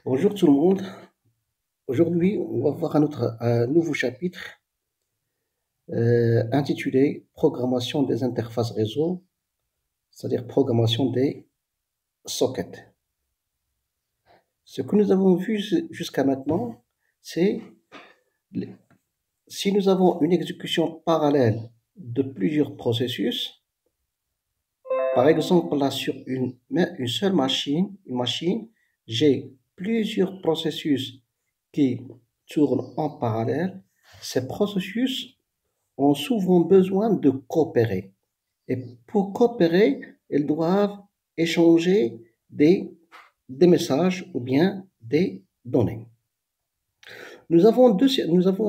Bonjour tout le monde. Aujourd'hui, on va voir un nouveau chapitre intitulé Programmation des interfaces réseau, c'est-à-dire programmation des sockets. Ce que nous avons vu jusqu'à maintenant, c'est si nous avons une exécution parallèle de plusieurs processus, par exemple là sur une seule machine, j'ai plusieurs processus qui tournent en parallèle. Ces processus ont souvent besoin de coopérer. Et pour coopérer, ils doivent échanger des messages ou bien des données. Nous avons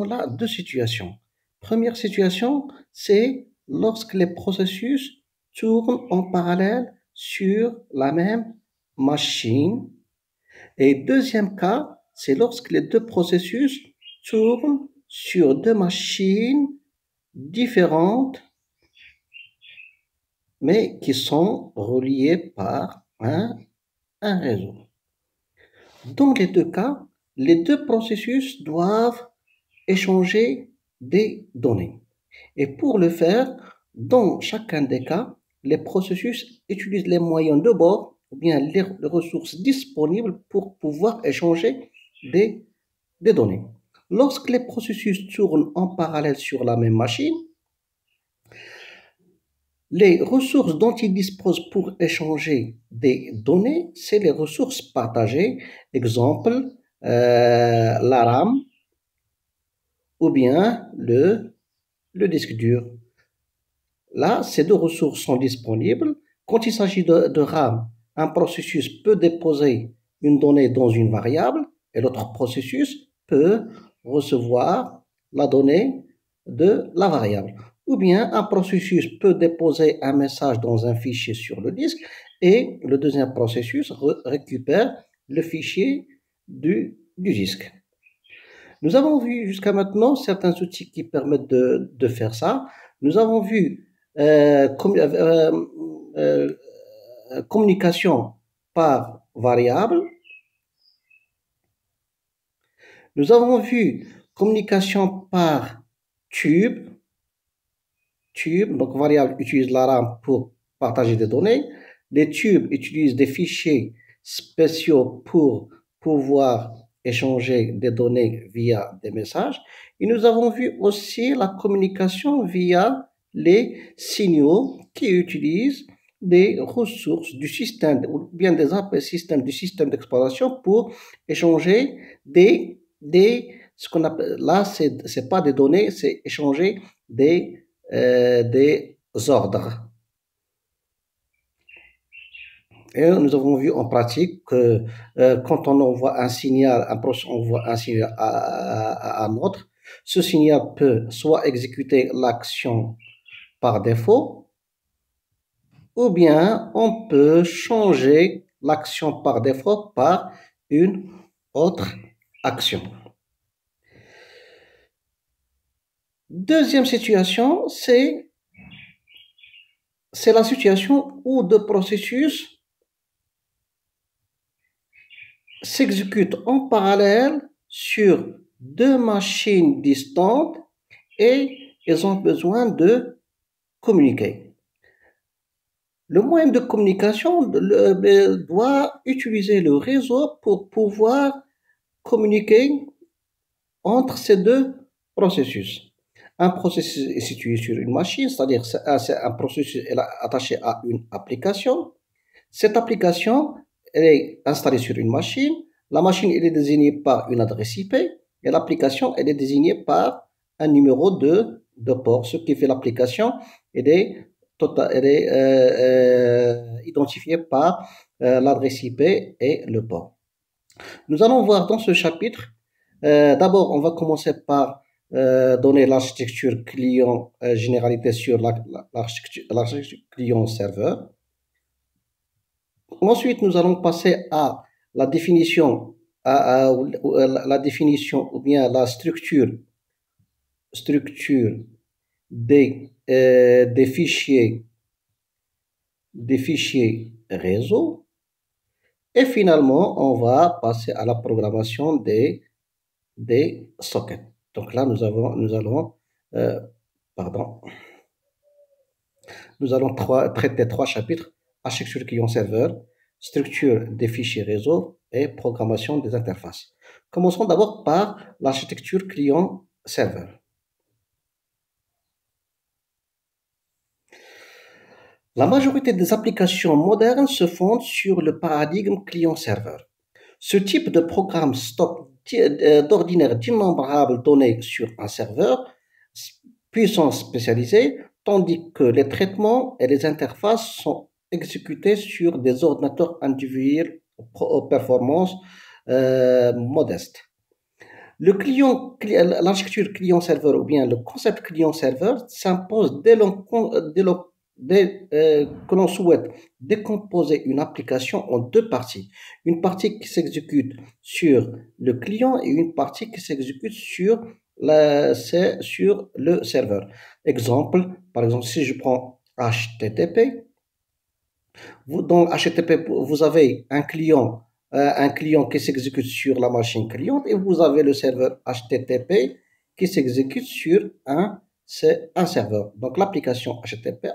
là deux situations. Première situation, c'est lorsque les processus tournent en parallèle sur la même machine. Et deuxième cas, c'est lorsque les deux processus tournent sur deux machines différentes, mais qui sont reliées par un réseau. Dans les deux cas, les deux processus doivent échanger des données. Et pour le faire, dans chacun des cas, les processus utilisent les moyens de bord ou bien les ressources disponibles pour pouvoir échanger des données. Lorsque les processus tournent en parallèle sur la même machine, les ressources dont ils disposent pour échanger des données, c'est les ressources partagées. Exemple, la RAM ou bien le disque dur. Là, ces deux ressources sont disponibles. Quand il s'agit de RAM, un processus peut déposer une donnée dans une variable et l'autre processus peut recevoir la donnée de la variable. Ou bien un processus peut déposer un message dans un fichier sur le disque et le deuxième processus récupère le fichier du disque. Nous avons vu jusqu'à maintenant certains outils qui permettent de faire ça. Nous avons vu communication par variable. Nous avons vu communication par tube. Donc variable utilise la RAM pour partager des données. Les tubes utilisent des fichiers spéciaux pour pouvoir échanger des données via des messages. Et nous avons vu aussi la communication via les signaux qui utilisent des ressources du système ou bien des appels système du système d'exploitation pour échanger ce qu'on appelle, là c'est pas des données, c'est échanger des ordres. Et nous avons vu en pratique que quand on envoie un signal, un processus envoie un signal à un autre, ce signal peut soit exécuter l'action par défaut, ou bien on peut changer l'action par défaut par une autre action. Deuxième situation, c'est la situation où deux processus s'exécutent en parallèle sur deux machines distantes et ils ont besoin de communiquer. Le moyen de communication doit utiliser le réseau pour pouvoir communiquer entre ces deux processus. Un processus est situé sur une machine, c'est-à-dire c'est un processus attaché à une application. Cette application elle est installée sur une machine. La machine elle est désignée par une adresse IP et l'application elle est désignée par un numéro de port. Ce qui fait l'application elle est identifiée par l'adresse IP et le port. Nous allons voir dans ce chapitre. D'abord, on va commencer par donner l'architecture client généralité sur l'architecture client-serveur. Ensuite, nous allons passer à la définition, la définition ou bien la structure des fichiers réseau. Et finalement, on va passer à la programmation des sockets. Donc là, nous allons, pardon, nous allons traiter trois chapitres: architecture client-serveur, structure des fichiers réseau et programmation des interfaces. Commençons d'abord par l'architecture client-serveur. La majorité des applications modernes se fondent sur le paradigme client-serveur. Ce type de programme stocke d'ordinaire d'innombrables données sur un serveur, puissance spécialisée, tandis que les traitements et les interfaces sont exécutés sur des ordinateurs individuels aux performances modestes. L'architecture client-serveur ou bien le concept client-serveur s'impose dès que l'on souhaite décomposer une application en deux parties. Une partie qui s'exécute sur le client et une partie qui s'exécute sur le serveur. Par exemple, si je prends HTTP, dans HTTP, vous avez un client qui s'exécute sur la machine cliente et vous avez le serveur HTTP qui s'exécute sur un serveur. Donc l'application HTTP,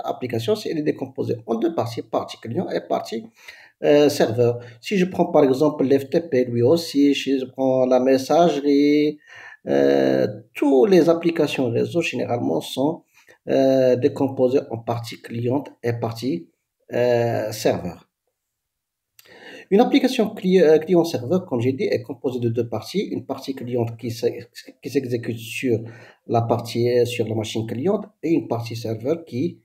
elle est décomposée en deux parties, partie client et partie serveur. Si je prends par exemple l'FTP, lui aussi, si je prends la messagerie, toutes les applications réseau généralement sont décomposées en partie cliente et partie serveur. Une application client-serveur, comme j'ai dit, est composée de deux parties. Une partie cliente qui s'exécute sur la machine cliente et une partie serveur qui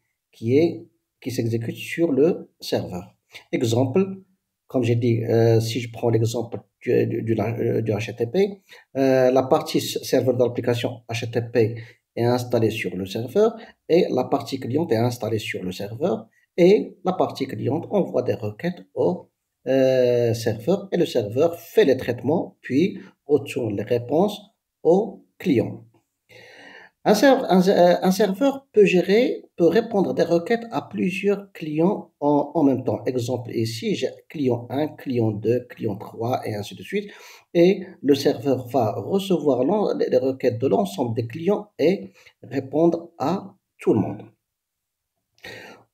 s'exécute sur le serveur. Exemple, comme j'ai dit, si je prends l'exemple du HTTP, la partie serveur de l'application HTTP est installée sur le serveur et la partie cliente est installée sur le serveur. Et la partie cliente envoie des requêtes au serveur et le serveur fait les traitements puis retourne les réponses au client. Un serveur peut répondre des requêtes à plusieurs clients en même temps. Exemple ici, j'ai client 1, client 2, client 3 et ainsi de suite. Et le serveur va recevoir les requêtes de l'ensemble des clients et répondre à tout le monde.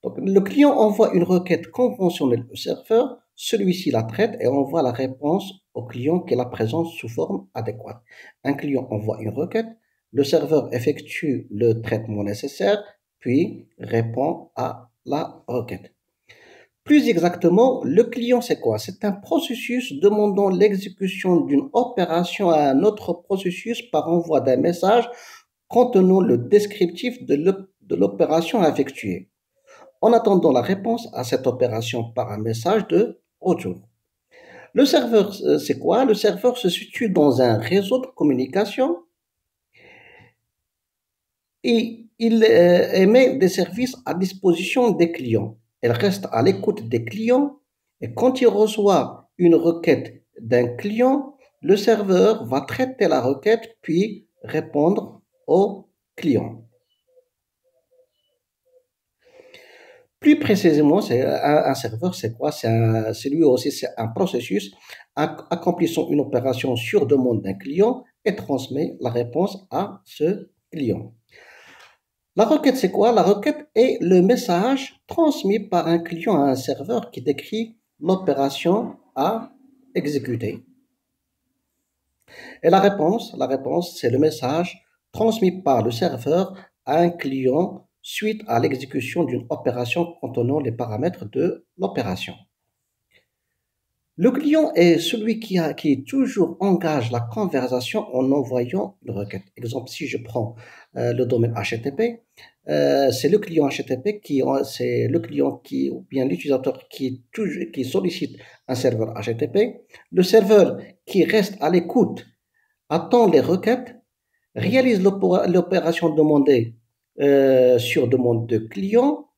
Donc, le client envoie une requête conventionnelle au serveur, celui-ci la traite et envoie la réponse au client qui la présente sous forme adéquate. Un client envoie une requête, le serveur effectue le traitement nécessaire, puis répond à la requête. Plus exactement, le client, c'est quoi? C'est un processus demandant l'exécution d'une opération à un autre processus par envoi d'un message contenant le descriptif de l'opération à effectuer, en attendant la réponse à cette opération par un message de retour. Le serveur, c'est quoi? Le serveur se situe dans un réseau de communication et il émet des services à disposition des clients. Il reste à l'écoute des clients et quand il reçoit une requête d'un client, le serveur va traiter la requête puis répondre au client. Plus précisément, un serveur, c'est quoi? C'est lui aussi, c'est un processus accomplissant une opération sur demande d'un client et transmet la réponse à ce client. La requête, c'est quoi? La requête est le message transmis par un client à un serveur qui décrit l'opération à exécuter. Et la réponse, c'est le message transmis par le serveur à un client suite à l'exécution d'une opération contenant les paramètres de l'opération. Le client est celui qui toujours engage la conversation en envoyant une requête. Exemple, si je prends le domaine HTTP, c'est le client HTTP ou bien l'utilisateur qui sollicite un serveur HTTP. Le serveur qui reste à l'écoute attend les requêtes, réalise l'opération demandée sur demande de client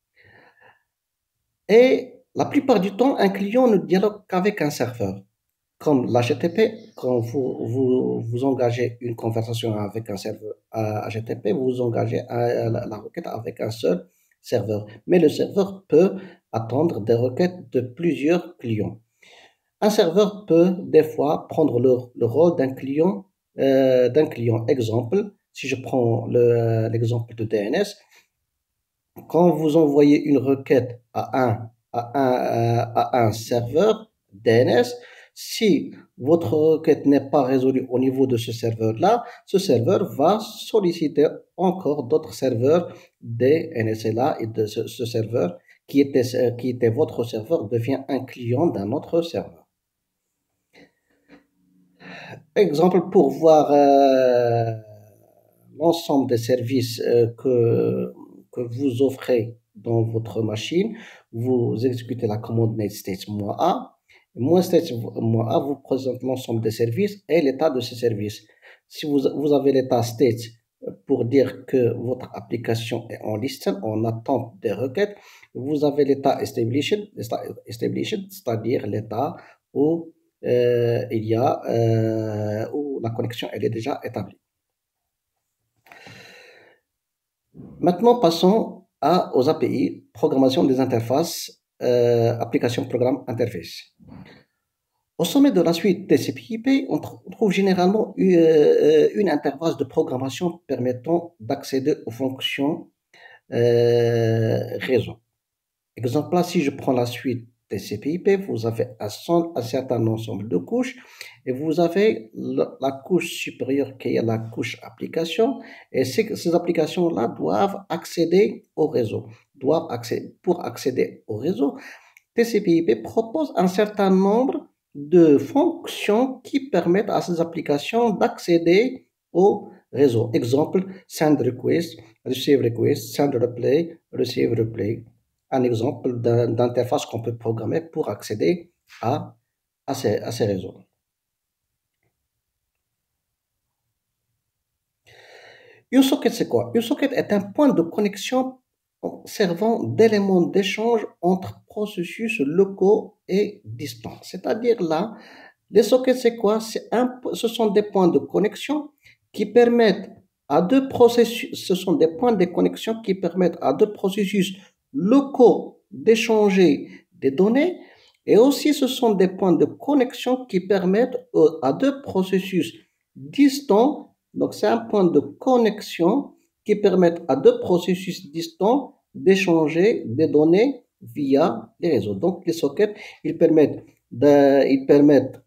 et la plupart du temps, un client ne dialogue qu'avec un serveur. Comme l'HTTP, quand vous engagez une conversation avec un serveur HTTP, vous engagez la requête avec un seul serveur. Mais le serveur peut attendre des requêtes de plusieurs clients. Un serveur peut des fois prendre le rôle d'un client. Exemple, si je prends l'exemple de DNS, quand vous envoyez une requête à un serveur DNS, si votre requête n'est pas résolue au niveau de ce serveur-là, ce serveur va solliciter encore d'autres serveurs DNS. Et là, et de ce serveur qui était votre serveur devient un client d'un autre serveur. Exemple pour voir l'ensemble des services que vous offrez dans votre machine. Vous exécutez la commande -state-a. -state-a vous présente l'ensemble des services et l'état de ces services. Si vous avez l'état state pour dire que votre application est en listen, en attente des requêtes, vous avez l'état established, c'est-à-dire l'état où où la connexion elle est déjà établie. Maintenant, passons aux API, programmation des interfaces, application programme interface. Au sommet de la suite TCP/IP, on trouve généralement une interface de programmation permettant d'accéder aux fonctions réseau. Exemple là, si je prends la suite TCP/IP, vous avez un certain ensemble de couches et vous avez la couche supérieure qui est la couche application, et ces applications-là doivent accéder au réseau. Pour accéder au réseau, TCP/IP propose un certain nombre de fonctions qui permettent à ces applications d'accéder au réseau. Exemple, send request, receive request, send replay, receive replay. Un exemple d'interface qu'on peut programmer pour accéder à ces réseaux. Une socket, c'est quoi? Une socket est un point de connexion servant d'éléments d'échange entre processus locaux et distants. C'est-à-dire là, les sockets, c'est quoi? Ce sont des points de connexion qui permettent à deux processus, ce sont des points de connexion qui permettent à deux processus locaux d'échanger des données, et aussi ce sont des points de connexion qui permettent à deux processus distants. Donc c'est un point de connexion qui permettent à deux processus distants d'échanger des données via les réseaux. Donc les sockets, ils permettent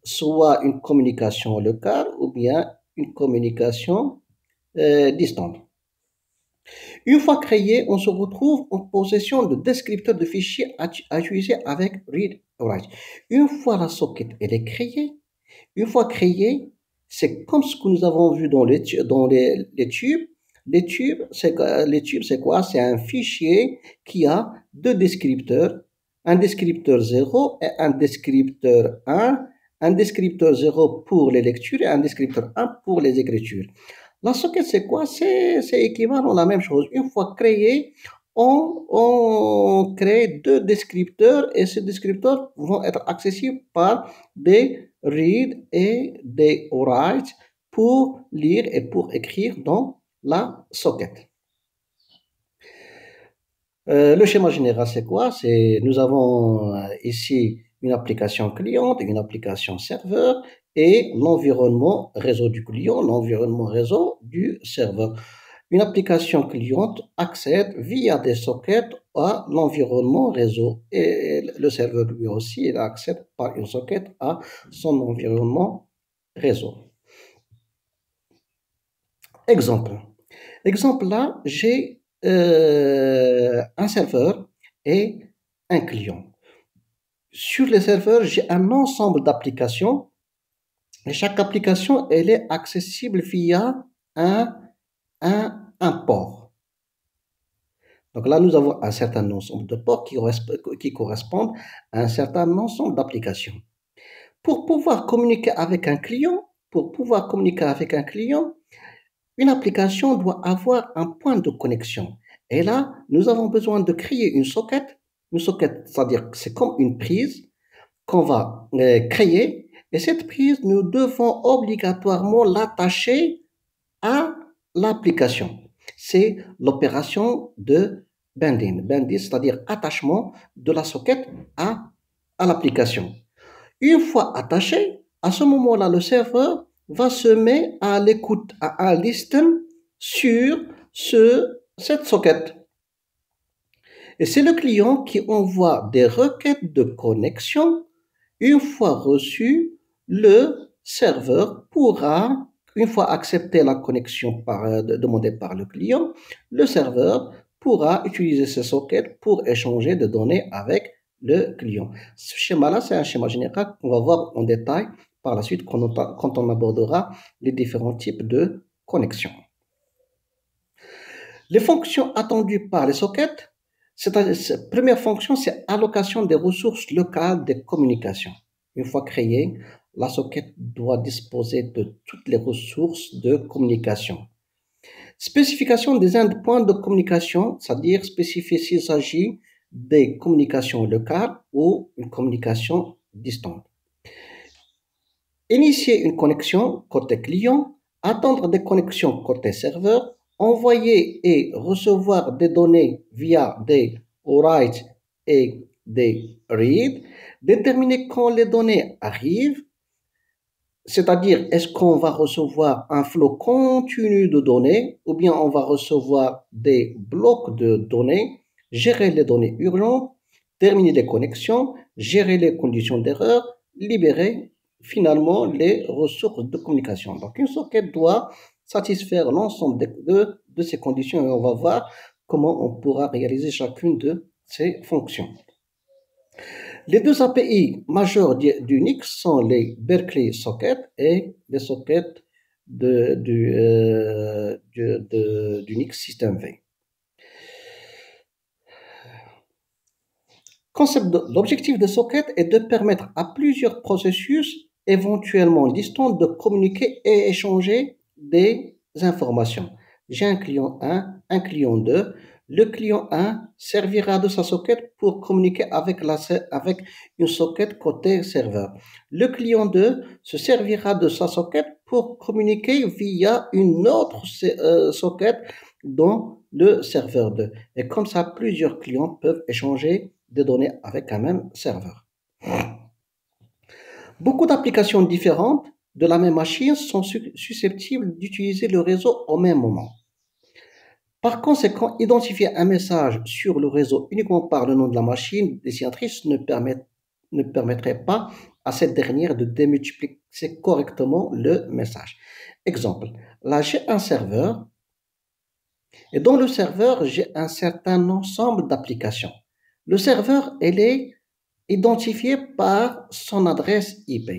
soit une communication locale ou bien une communication distante. Une fois créé, on se retrouve en possession de descripteurs de fichiers à utiliser avec read write. Une fois la socket elle est créée, c'est comme ce que nous avons vu dans les tubes. Les tubes, c'est quoi? C'est un fichier qui a deux descripteurs, un descripteur 0 et un descripteur 1, un descripteur 0 pour les lectures et un descripteur 1 pour les écritures. La socket, c'est quoi? C'est équivalent à la même chose. Une fois créé, on crée deux descripteurs et ces descripteurs vont être accessibles par des read et des write pour lire et pour écrire dans la socket. Le schéma général, c'est quoi? Nous avons ici une application cliente, une application serveur et l'environnement réseau du client, l'environnement réseau du serveur. Une application cliente accède via des sockets à l'environnement réseau et le serveur lui aussi il accède par une socket à son environnement réseau. Exemple là, j'ai un serveur et un client. Sur les serveurs, j'ai un ensemble d'applications et chaque application elle est accessible via un port. Donc là, nous avons un certain ensemble de ports qui correspondent à un certain ensemble d'applications. Pour pouvoir communiquer avec un client, une application doit avoir un point de connexion. Et là, nous avons besoin de créer une socket. Une socket, c'est-à-dire que c'est comme une prise qu'on va créer. Et cette prise, nous devons obligatoirement l'attacher à l'application. C'est l'opération de binding. Binding, c'est-à-dire attachement de la socket à l'application. Une fois attaché, à ce moment-là, le serveur va se mettre à l'écoute, à listen sur cette socket. Et c'est le client qui envoie des requêtes de connexion. Une fois reçu, le serveur pourra, une fois accepté la connexion demandée par le client, le serveur pourra utiliser ces sockets pour échanger des données avec le client. Ce schéma-là, c'est un schéma général qu'on va voir en détail par la suite quand on abordera les différents types de connexions. Les fonctions attendues par les sockets, cette première fonction, c'est allocation des ressources locales de communication. Une fois créée, la socket doit disposer de toutes les ressources de communication. Spécification des endpoints de communication, c'est-à-dire spécifier s'il s'agit des communications locales ou une communication distante. Initier une connexion côté client, attendre des connexions côté serveur, envoyer et recevoir des données via des write et des read, déterminer quand les données arrivent, c'est-à-dire est-ce qu'on va recevoir un flot continu de données ou bien on va recevoir des blocs de données, gérer les données urgentes, terminer les connexions, gérer les conditions d'erreur, libérer finalement les ressources de communication. Donc une socket doit satisfaire l'ensemble de ces conditions et on va voir comment on pourra réaliser chacune de ces fonctions. Les deux API majeurs d'Unix sont les Berkeley Socket et les sockets d'Unix System V. L'objectif des sockets est de permettre à plusieurs processus éventuellement distants de communiquer et échanger des informations. J'ai un client 1, un client 2. Le client 1 servira de sa socket pour communiquer avec une socket côté serveur. Le client 2 se servira de sa socket pour communiquer via une autre socket dans le serveur 2. Et comme ça, plusieurs clients peuvent échanger des données avec un même serveur. Beaucoup d'applications différentes de la même machine sont susceptibles d'utiliser le réseau au même moment. Par conséquent, identifier un message sur le réseau uniquement par le nom de la machine destinatrice ne permettrait pas à cette dernière de démultiplier correctement le message. Exemple, là j'ai un serveur et dans le serveur j'ai un certain ensemble d'applications. Le serveur, elle est identifié par son adresse IP.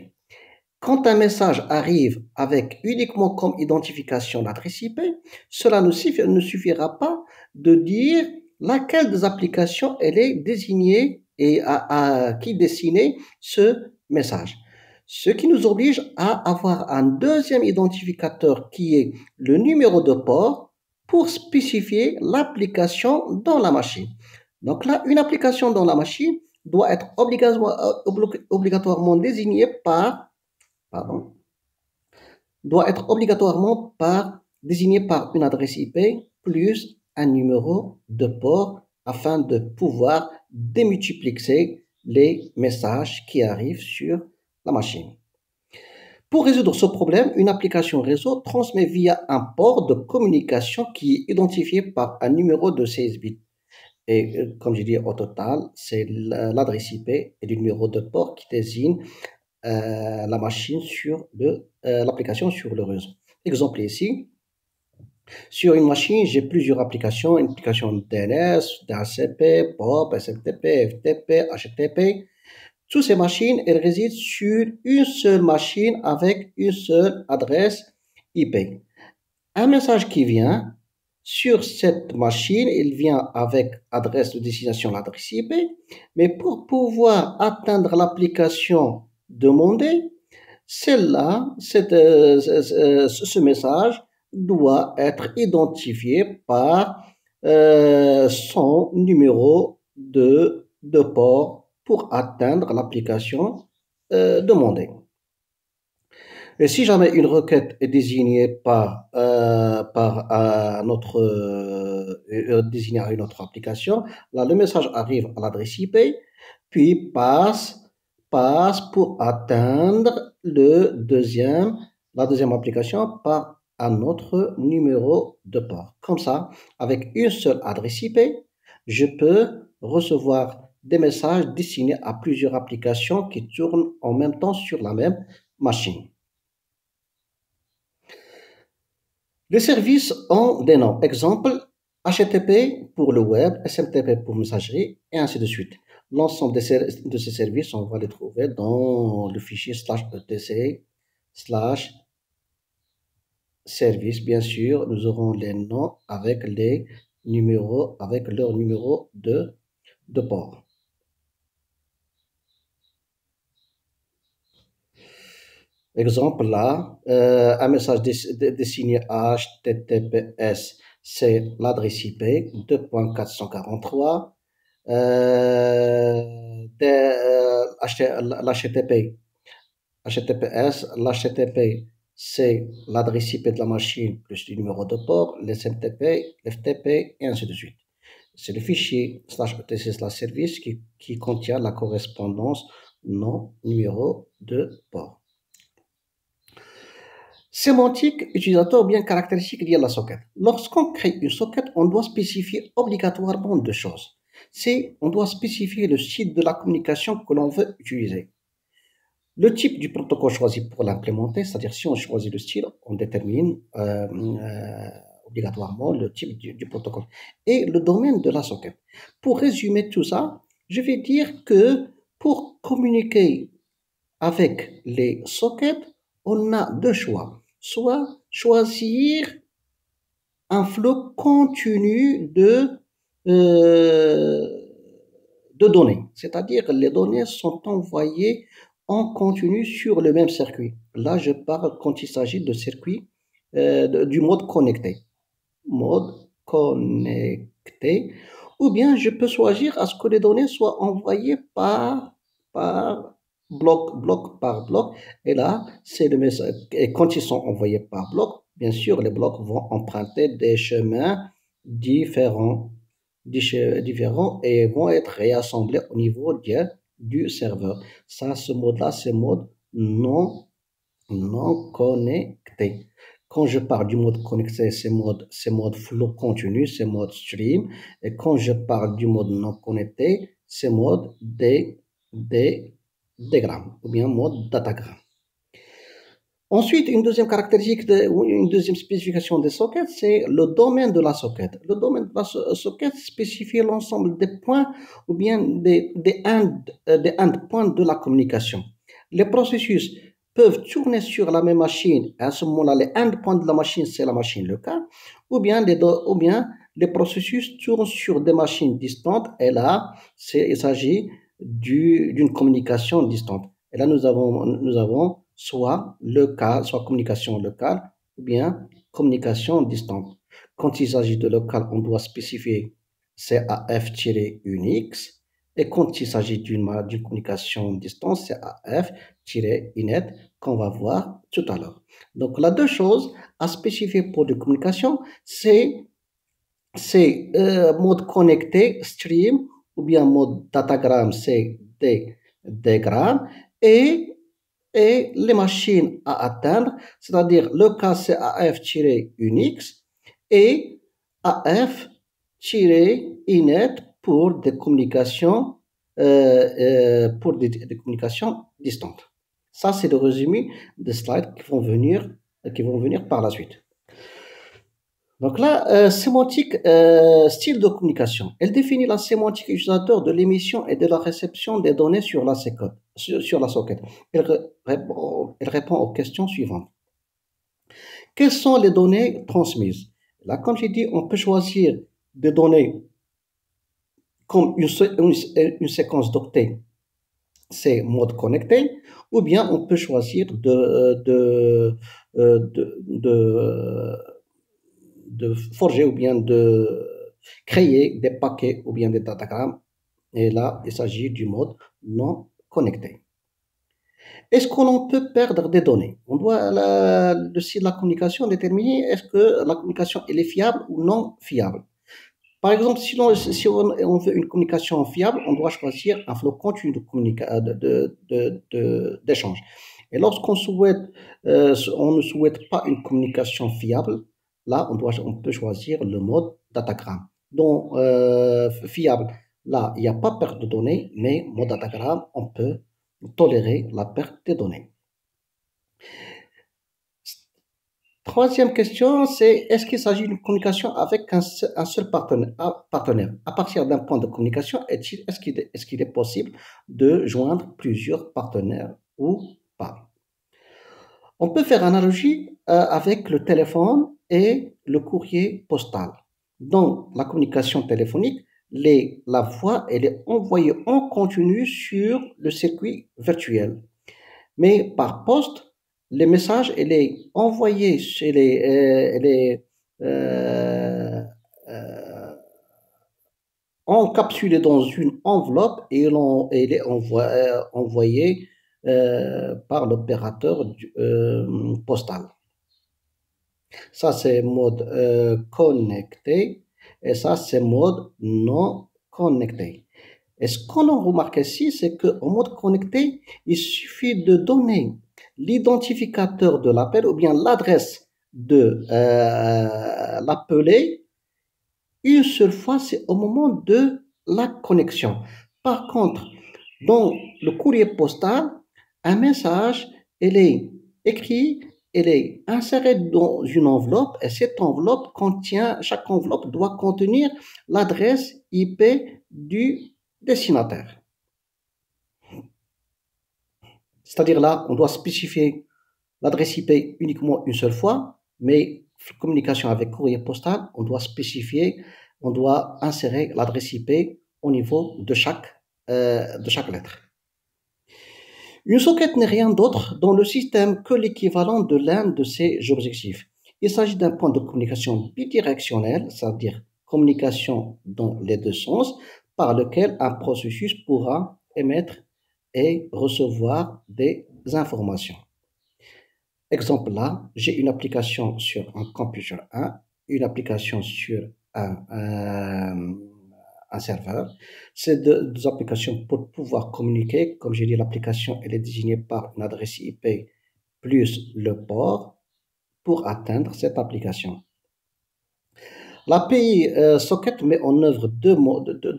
Quand un message arrive avec uniquement comme identification l'adresse IP, cela ne suffira pas de dire laquelle des applications elle est désignée et à qui destiner ce message. Ce qui nous oblige à avoir un deuxième identificateur qui est le numéro de port pour spécifier l'application dans la machine. Donc là, une application dans la machine doit être obligatoirement désignée désigné par une adresse IP plus un numéro de port afin de pouvoir démultiplier les messages qui arrivent sur la machine. Pour résoudre ce problème, une application réseau transmet via un port de communication qui est identifié par un numéro de 16 bits. Et comme je dis, au total, c'est l'adresse IP et le numéro de port qui désigne la machine sur l'application sur le réseau. Exemple ici, sur une machine, j'ai plusieurs applications, une application DNS, DHCP, POP, SFTP, FTP, HTTP. Toutes ces machines, elles résident sur une seule machine avec une seule adresse IP. Un message qui vient sur cette machine, il vient avec adresse de destination, l'adresse IP, mais pour pouvoir atteindre l'application demandée, ce message doit être identifié par son numéro de port pour atteindre l'application demandée. Et si jamais une requête est désignée désignée à une autre application, là le message arrive à l'adresse IP, puis passe passe pour atteindre la deuxième application par un autre numéro de port. Comme ça, avec une seule adresse IP, je peux recevoir des messages destinés à plusieurs applications qui tournent en même temps sur la même machine. Les services ont des noms. Exemple, HTTP pour le web, SMTP pour messagerie, et ainsi de suite. L'ensemble de ces services, on va les trouver dans le fichier /etc/service. Bien sûr, nous aurons les noms avec les numéros, avec leur numéro de port. Exemple là, un message destiné à HTTPS, c'est l'adresse IP 2.443. L'HTTP, c'est l'adresse IP de la machine plus le numéro de port, l'SMTP, l'FTP, et ainsi de suite. C'est le fichier /etc/service qui contient la correspondance nom numéro de port. Sémantique, utilisateur, bien caractéristique liée à la socket. Lorsqu'on crée une socket, on doit spécifier obligatoirement deux choses. On doit spécifier le style de la communication que l'on veut utiliser. Le type du protocole choisi pour l'implémenter, c'est-à-dire si on choisit le style, on détermine obligatoirement le type du protocole. Et le domaine de la socket. Pour résumer tout ça, je vais dire que pour communiquer avec les sockets, on a deux choix. Soit choisir un flux continu de données, c'est-à-dire les données sont envoyées en continu sur le même circuit. Là, je parle quand il s'agit de circuit du mode connecté. Mode connecté. Ou bien je peux choisir à ce que les données soient envoyées par bloc par bloc. Et là, c'est le message. Et quand ils sont envoyés par bloc, bien sûr, les blocs vont emprunter des chemins différents et vont être réassemblés au niveau du serveur. Ça, ce mode-là, c'est mode non connecté. Quand je parle du mode connecté, c'est mode flow continu, c'est mode stream. Et quand je parle du mode non connecté, c'est mode diagramme ou bien mode datagramme. Ensuite, une deuxième caractéristique ou une deuxième spécification des sockets, c'est le domaine de la socket. Le domaine de la socket spécifie l'ensemble des points ou bien des endpoints de la communication. Les processus peuvent tourner sur la même machine. À ce moment-là, les endpoints de la machine, c'est la machine locale, ou bien les processus tournent sur des machines distantes. Et là, il s'agit d'une communication distante. Et là, nous avons soit communication locale ou bien communication distante. Quand il s'agit de local, on doit spécifier CAF-UNIX. Et quand il s'agit d'une communication distante, c'est AF-INET qu'on va voir tout à l'heure. Donc, là, deux choses à spécifier pour de communication, c'est mode connecté, stream, ou bien mode datagramme, c'est diagramme, et les machines à atteindre, c'est-à-dire le cas c'est AF-UNIX et AF-INET pour des communications distantes. Ça, c'est le résumé des slides qui vont venir par la suite. Donc là, sémantique, style de communication. Elle définit la sémantique utilisateur de l'émission et de la réception des données sur la socket. Elle répond aux questions suivantes. Quelles sont les données transmises? Là, comme j'ai dit, on peut choisir des données comme une séquence d'octets, c'est mode connecté, ou bien on peut choisir de forger ou bien de créer des paquets ou bien des datagrammes. Et là, il s'agit du mode non connecté. Est-ce qu'on peut perdre des données? On doit, le site de la communication, déterminer est-ce que la communication elle est fiable ou non fiable. Par exemple, si on veut une communication fiable, on doit choisir un flot continu d'échange. Et lorsqu'on souhaite, on ne souhaite pas une communication fiable, là, on peut choisir le mode datagramme. Donc, fiable, là, il n'y a pas perte de données, mais mode datagramme, on peut tolérer la perte des données. Troisième question, c'est est-ce qu'il s'agit d'une communication avec un seul partenaire? À partir d'un point de communication, est-ce qu'il est possible de joindre plusieurs partenaires ou pas? On peut faire analogie avec le téléphone et le courrier postal. Dans la communication téléphonique, la voix elle est envoyée en continu sur le circuit virtuel. Mais par poste, le message elle est envoyé chez encapsulé dans une enveloppe et elle est envoyé par l'opérateur postal. Ça, c'est mode connecté et ça, c'est mode non connecté. Et ce qu'on a remarqué ici, c'est qu'en mode connecté, il suffit de donner l'identificateur de l'appel ou bien l'adresse de l'appelé une seule fois, c'est au moment de la connexion. Par contre, dans le courrier postal, un message, il est écrit, il est inséré dans une enveloppe et cette enveloppe chaque enveloppe doit contenir l'adresse IP du destinataire. C'est-à-dire là, on doit spécifier l'adresse IP uniquement une seule fois, mais communication avec courrier postal, on doit spécifier, on doit insérer l'adresse IP au niveau de chaque lettre. Une socket n'est rien d'autre dans le système que l'équivalent de l'un de ces objectifs. Il s'agit d'un point de communication bidirectionnel, c'est-à-dire communication dans les deux sens, par lequel un processus pourra émettre et recevoir des informations. Exemple là, j'ai une application sur un computer 1, une application sur un serveur. Ces deux applications pour pouvoir communiquer, comme j'ai dit, l'application elle est désignée par une adresse IP plus le port pour atteindre cette application. L'API Socket met en œuvre deux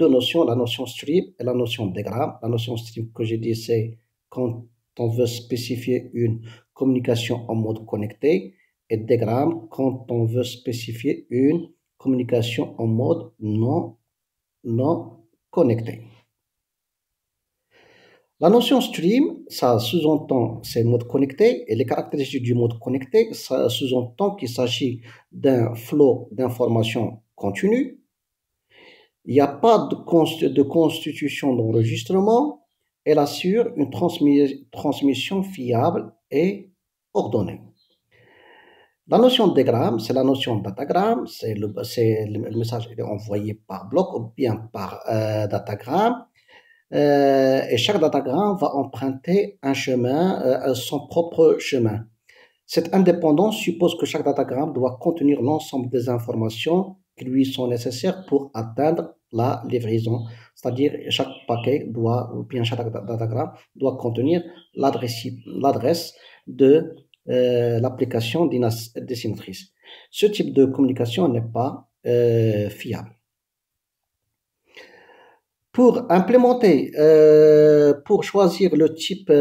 notions, la notion stream et la notion diagramme. La notion stream que j'ai dit, c'est quand on veut spécifier une communication en mode connecté et diagramme quand on veut spécifier une communication en mode non connecté. La notion stream, ça sous-entend ces modes connectés et les caractéristiques du mode connecté, ça sous-entend qu'il s'agit d'un flot d'informations continue. Il n'y a pas de constitution d'enregistrement. Elle assure une transmission fiable et ordonnée. La notion de diagramme, c'est la notion de datagramme, le message est envoyé par bloc ou bien par datagramme. Et chaque datagramme va emprunter un chemin, son propre chemin. Cette indépendance suppose que chaque datagramme doit contenir l'ensemble des informations qui lui sont nécessaires pour atteindre la livraison. C'est-à-dire chaque paquet ou bien chaque datagramme doit contenir l'adresse de l'application destinatrice. Ce type de communication n'est pas fiable. Pour implémenter, pour choisir le type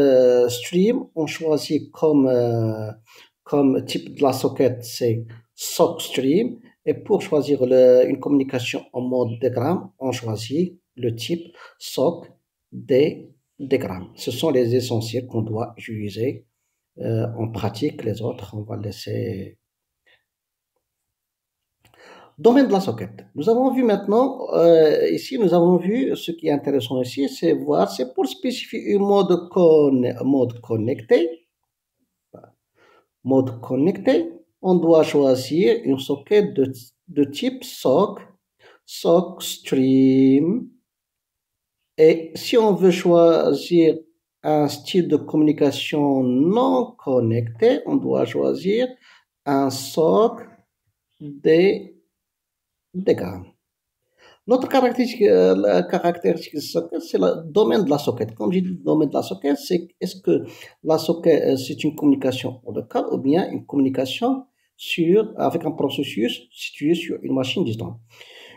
stream, on choisit comme type de la socket, c'est SOC stream. Et pour choisir une communication en mode diagramme, on choisit le type SOC diagramme. Ce sont les essentiels qu'on doit utiliser en pratique. Les autres, on va laisser. Domaine de la socket. Nous avons vu maintenant, ici, nous avons vu ce qui est intéressant ici, c'est voir, c'est pour spécifier un mode connecté. Mode connecté, on doit choisir une socket de type SOC stream. Et si on veut choisir un style de communication non connecté, on doit choisir un SOC diagramme. L'autre caractéristique de socket, c'est le domaine de la socket. Comme j'ai dit, le domaine de la socket, c'est est-ce que la socket, c'est une communication locale ou bien une communication avec un processus situé sur une machine distante.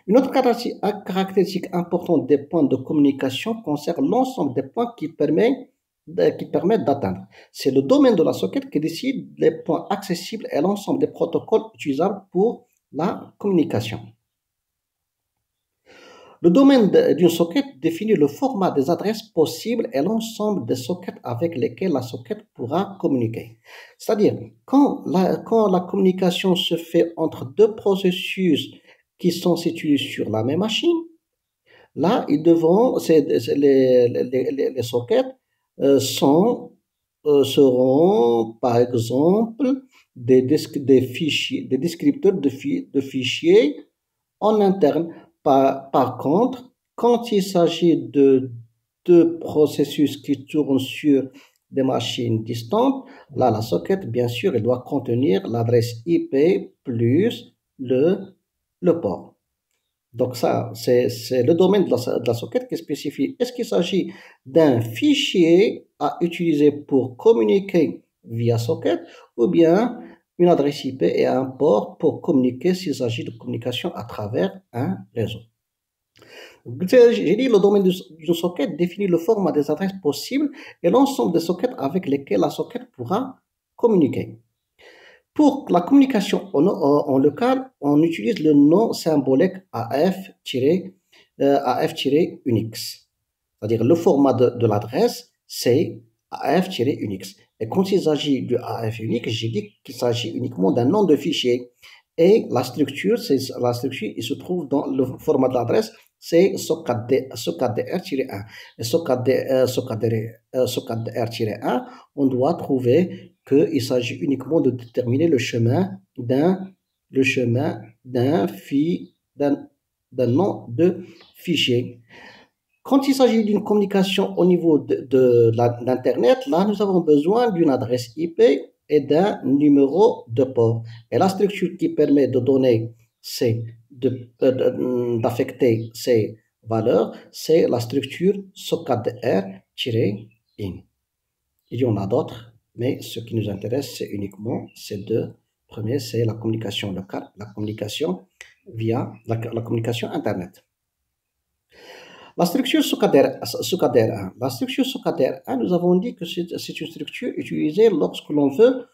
Une autre caractéristique importante des points de communication concerne l'ensemble des points qui permettent d'atteindre. C'est le domaine de la socket qui décide les points accessibles et l'ensemble des protocoles utilisables pour la communication. Le domaine d'une socket définit le format des adresses possibles et l'ensemble des sockets avec lesquels la socket pourra communiquer. C'est-à-dire, quand la communication se fait entre deux processus qui sont situés sur la même machine, là, les sockets seront, par exemple, des descripteurs de fichiers en interne. Par contre, quand il s'agit de deux processus qui tournent sur des machines distantes, là, la socket, bien sûr, elle doit contenir l'adresse IP plus le port. Donc ça, c'est le domaine de la socket qui spécifie. Est-ce qu'il s'agit d'un fichier à utiliser pour communiquer via socket ou bien une adresse IP et un port pour communiquer s'il s'agit de communication à travers un réseau. J'ai dit le domaine du socket définit le format des adresses possibles et l'ensemble des sockets avec lesquels la socket pourra communiquer. Pour la communication en local, on utilise le nom symbolique AF-Unix. C'est-à-dire le format de l'adresse, c'est AF-Unix. Et quand il s'agit de AF-Unix, j'ai dit qu'il s'agit uniquement d'un nom de fichier. Et la structure, il se trouve dans le format de l'adresse, c'est socketdr-1. Et socketdr-1, on doit trouver qu'il s'agit uniquement de déterminer le chemin d'un nom de fichier. Quand il s'agit d'une communication au niveau d'Internet, là, nous avons besoin d'une adresse IP et d'un numéro de port. Et la structure qui permet de donner d'affecter ces valeurs, c'est la structure socketdr-in. Il y en a d'autres, mais ce qui nous intéresse, c'est uniquement ces deux. Premier, c'est la communication locale, la communication via la communication Internet. La structure socketdr1. La structure socketdr1, nous avons dit que c'est une structure utilisée lorsque l'on veut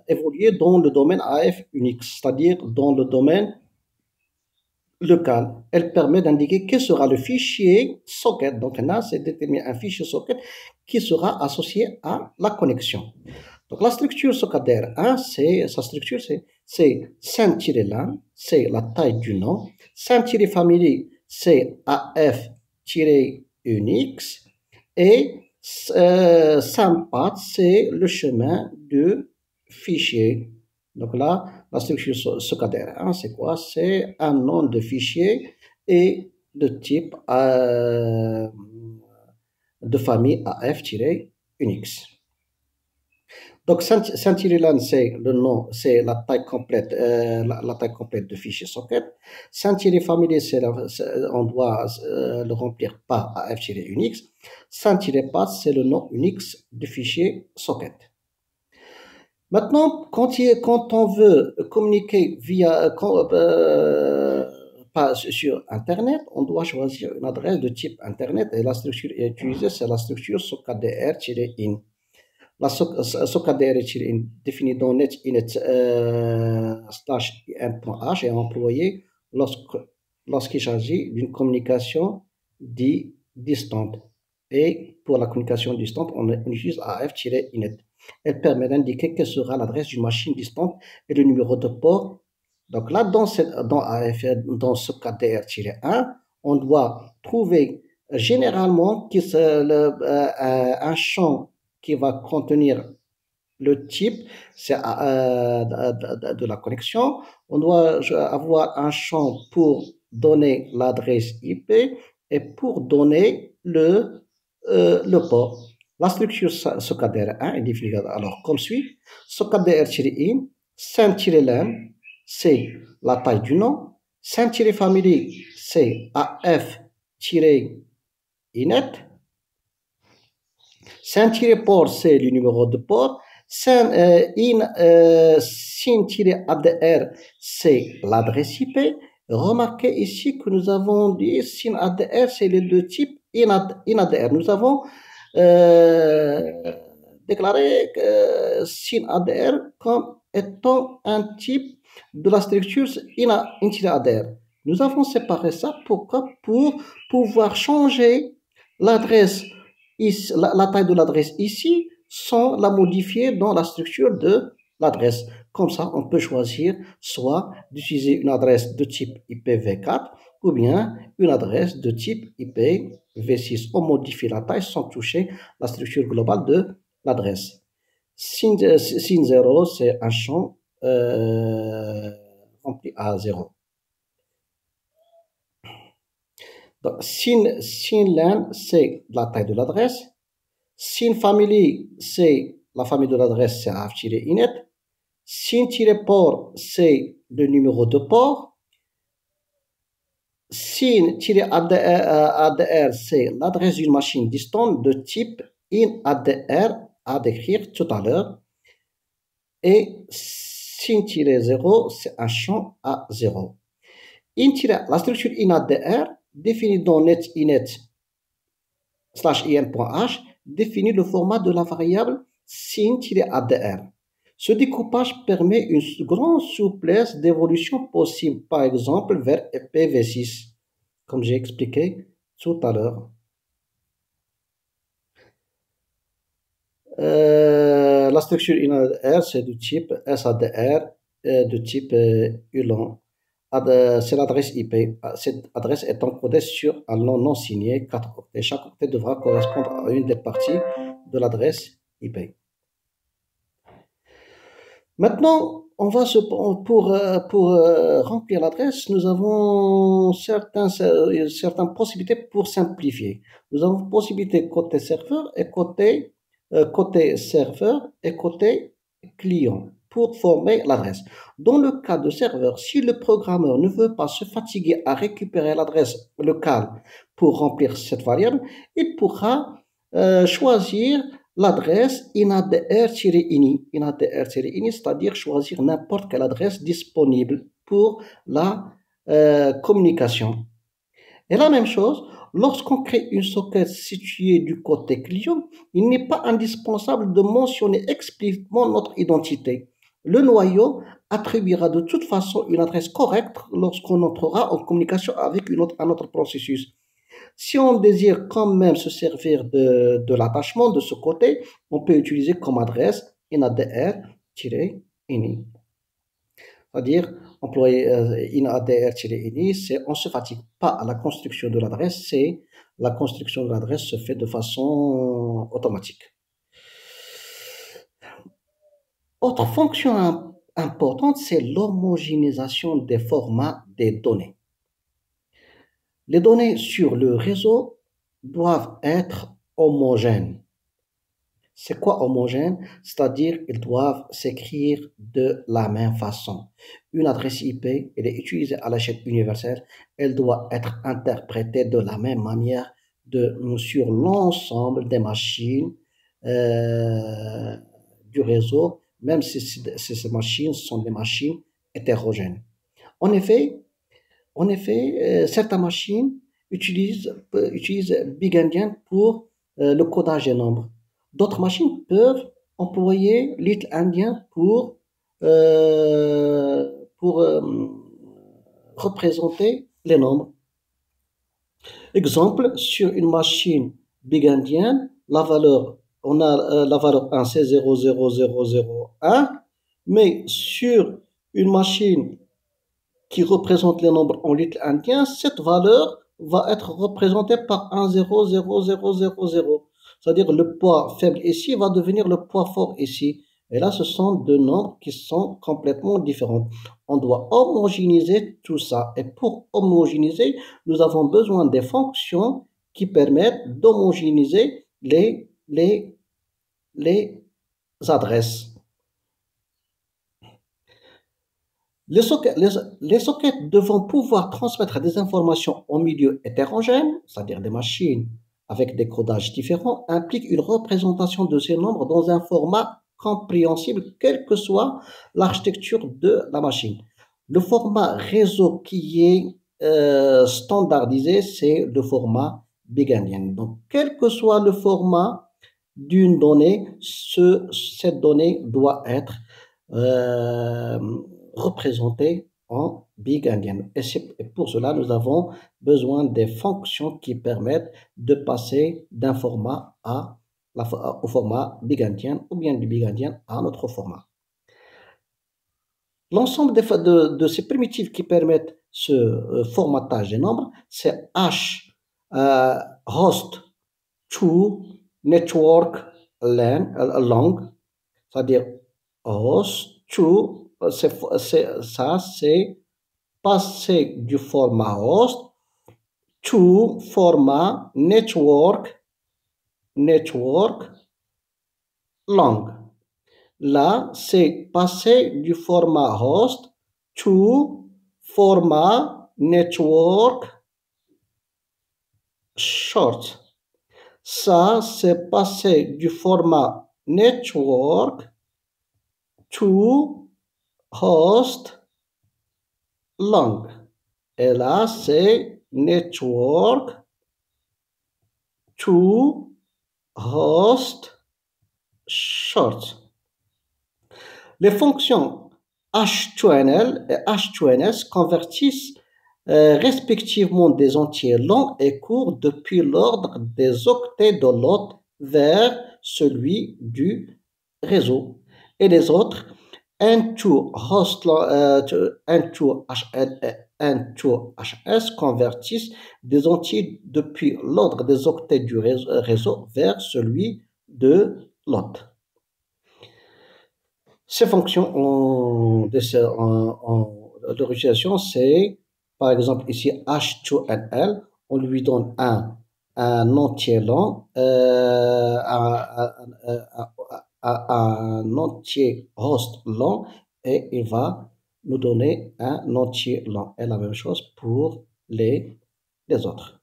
évoluer dans le domaine AF-Unix, c'est-à-dire dans le domaine local. Elle permet d'indiquer quel sera le fichier socket. Donc là, c'est déterminer un fichier socket qui sera associé à la connexion. Donc la structure socketdr1, sa structure, c'est sim-lan, c'est la taille du nom. Sim-family, c'est AF-Unix. Et SAMPATH, c'est le chemin de fichier. Donc là, la structure socketdr1, c'est quoi? C'est un nom de fichier et de type de famille AF-Unix. Donc, sim-lan, c'est le nom, c'est la taille complète, la taille complète de fichier socket. Sim-family, on doit le remplir par AF-Unix. Sim-path, c'est le nom Unix du fichier socket. Maintenant, quand on veut communiquer sur Internet, on doit choisir une adresse de type Internet et la structure utilisée, c'est la structure socketdr-in. La socketdr-in définie dans net/in.h est employée lorsqu'il s'agit d'une communication distante. Et pour la communication distante, on utilise AF-inet. Elle permet d'indiquer quelle sera l'adresse d'une machine distante et le numéro de port. Donc là, dans socketdr-1, on doit trouver généralement un champ qui va contenir le type de la connexion. On doit avoir un champ pour donner l'adresse IP et pour donner le port. La structure socketdr1 est définie alors comme suit. Socketdr-in, sim-lan, c'est la taille du nom. Saint-family, c'est AF-INET. Saint-port, c'est le numéro de port. SIN-ADR, c'est l'adresse IP. Remarquez ici que nous avons dit SIN-ADR, c'est les deux types IN-ADR. Nous avons déclaré SIN-ADR comme étant un type de la structure IN-ADR. Nous avons séparé ça pour pouvoir changer l'adresse, la taille de l'adresse ici sans la modifier dans la structure de l'adresse. Comme ça, on peut choisir soit d'utiliser une adresse de type IPv4 ou bien une adresse de type IPv6. On modifie la taille sans toucher la structure globale de l'adresse. SIN0, c'est un champ rempli à 0. Donc, SIN-LAN, c'est la taille de l'adresse. SIN-family, c'est la famille de l'adresse, c'est AF-INET. SIN-port, c'est le numéro de port. SIN-ADR, c'est l'adresse d'une machine distante de type IN-ADR à décrire tout à l'heure. Et SIN-0, c'est un champ à 0. La structure IN-ADR définie dans netinet/in.h définit le format de la variable SIN-ADR. Ce découpage permet une grande souplesse d'évolution possible, par exemple vers IPv6, comme j'ai expliqué tout à l'heure. La structure IN-ADR, c'est du type SADR, de type ULAN. C'est l'adresse IP. Cette adresse est encodée sur un nom non signé, 4 octets. Chaque octet devra correspondre à une des parties de l'adresse IP. Maintenant, on va pour remplir l'adresse, nous avons certaines possibilités pour simplifier. Nous avons possibilité côté serveur et côté serveur et côté client pour former l'adresse. Dans le cas de serveur, si le programmeur ne veut pas se fatiguer à récupérer l'adresse locale pour remplir cette variable, il pourra choisir l'adresse INADR-INI, c'est-à-dire choisir n'importe quelle adresse disponible pour la communication. Et la même chose, lorsqu'on crée une socket située du côté client, il n'est pas indispensable de mentionner explicitement notre identité. Le noyau attribuera de toute façon une adresse correcte lorsqu'on entrera en communication avec un autre processus. Si on désire quand même se servir de l'attachement de ce côté, on peut utiliser comme adresse INADR-INI. C'est-à-dire, employer INADR-INI, c'est on ne se fatigue pas à la construction de l'adresse, c'est la construction de l'adresse se fait de façon automatique. Autre fonction importante, c'est l'homogénéisation des formats des données. Les données sur le réseau doivent être homogènes. C'est quoi homogène? C'est-à-dire qu'ils doivent s'écrire de la même façon. Une adresse IP, elle est utilisée à l'échelle universelle, elle doit être interprétée de la même manière sur l'ensemble des machines du réseau, même si ces machines sont des machines hétérogènes. En effet, certaines machines utilisent Big Endian pour le codage des nombres. D'autres machines peuvent employer Little Endian pour représenter les nombres. Exemple, sur une machine Big Endian, on a la valeur 1, c'est 00001, mais sur une machine qui représente les nombres en Little Endian, cette valeur va être représentée par 1, 0, 0, 0, 0, 0. C'est-à-dire le poids faible ici va devenir le poids fort ici. Et là, ce sont deux nombres qui sont complètement différents. On doit homogénéiser tout ça. Et pour homogénéiser, nous avons besoin des fonctions qui permettent d'homogénéiser les adresses. Les sockets devant pouvoir transmettre des informations au milieu hétérogène, c'est-à-dire des machines avec des codages différents, impliquent une représentation de ces nombres dans un format compréhensible, quelle que soit l'architecture de la machine. Le format réseau qui est standardisé, c'est le format Big Endian. Donc, quel que soit le format d'une donnée, cette donnée doit être euh, représentée en Big Endian. Et pour cela, nous avons besoin des fonctions qui permettent de passer d'un format au format Big Endian ou bien du Big Endian à un autre format. L'ensemble de ces primitives qui permettent ce formatage des nombres, c'est H host to network long, c'est-à-dire host to, c'est passer du format host to format network long. Là, c'est passer du format host to format network short. Ça, c'est passer du format network to host long. Et là, c'est network to host short. Les fonctions H2NL et H2NS convertissent respectivement des entiers longs et courts depuis l'ordre des octets de l'hôte vers celui du réseau. Et les autres, N2HS convertissent des entiers depuis l'ordre des octets du réseau vers celui de l'hôte. Ces fonctions d'origination, c'est par exemple ici H2NL, on lui donne un entier long, un entier host long, et il va nous donner un entier long. Et la même chose pour les autres.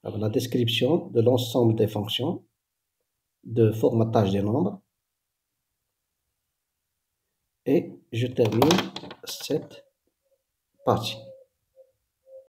Alors, la description de l'ensemble des fonctions de formatage des nombres. Et je termine cette partie.